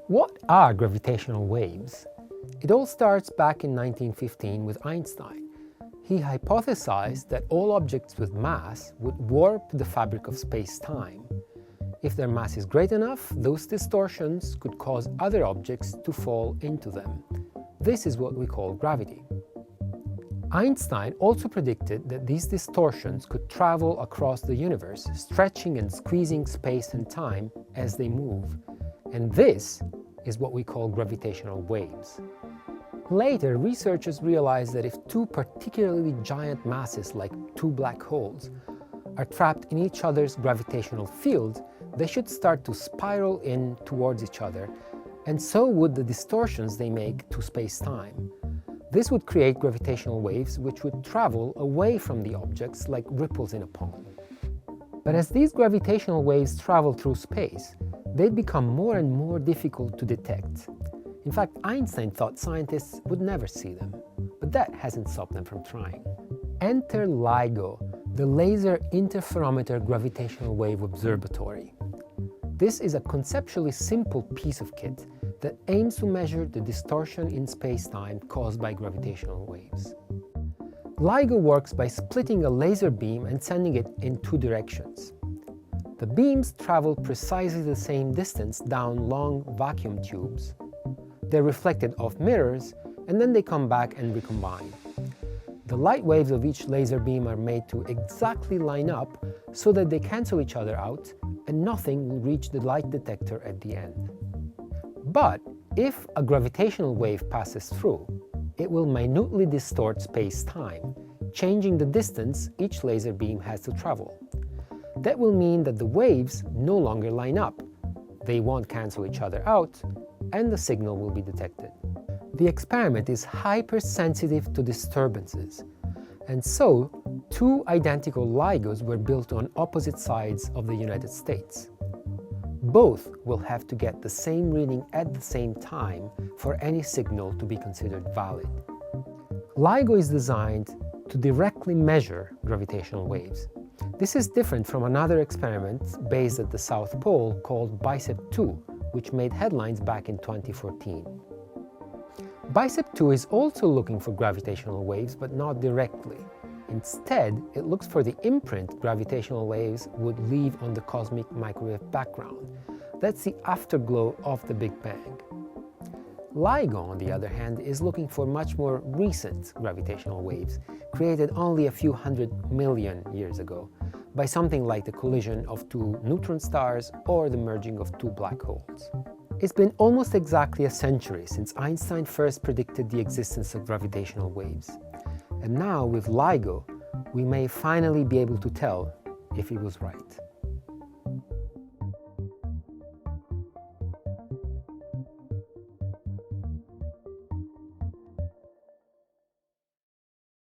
What are gravitational waves? It all starts back in 1915 with Einstein. He hypothesized that all objects with mass would warp the fabric of space-time. If their mass is great enough, those distortions could cause other objects to fall into them. This is what we call gravity. Einstein also predicted that these distortions could travel across the universe, stretching and squeezing space and time as they move. And this is what we call gravitational waves. Later, researchers realized that if two particularly giant masses, like two black holes, are trapped in each other's gravitational field, they should start to spiral in towards each other, and so would the distortions they make to space-time. This would create gravitational waves which would travel away from the objects like ripples in a pond. But as these gravitational waves travel through space, they'd become more and more difficult to detect. In fact, Einstein thought scientists would never see them, but that hasn't stopped them from trying. Enter LIGO, the Laser Interferometer Gravitational Wave Observatory. This is a conceptually simple piece of kit that aims to measure the distortion in space-time caused by gravitational waves. LIGO works by splitting a laser beam and sending it in two directions. The beams travel precisely the same distance down long vacuum tubes. They're reflected off mirrors, and then they come back and recombine. The light waves of each laser beam are made to exactly line up so that they cancel each other out, and nothing will reach the light detector at the end. But if a gravitational wave passes through, it will minutely distort space-time, changing the distance each laser beam has to travel. That will mean that the waves no longer line up, they won't cancel each other out, and the signal will be detected. The experiment is hypersensitive to disturbances, and so two identical LIGOs were built on opposite sides of the United States. Both will have to get the same reading at the same time for any signal to be considered valid. LIGO is designed to directly measure gravitational waves. This is different from another experiment based at the South Pole called BICEP-2, which made headlines back in 2014. BICEP-2 is also looking for gravitational waves, but not directly. Instead, it looks for the imprint gravitational waves would leave on the cosmic microwave background. That's the afterglow of the Big Bang. LIGO, on the other hand, is looking for much more recent gravitational waves, created only a few 100 million years ago, by something like the collision of two neutron stars or the merging of two black holes. It's been almost exactly a century since Einstein first predicted the existence of gravitational waves. And now, with LIGO, we may finally be able to tell if he was right.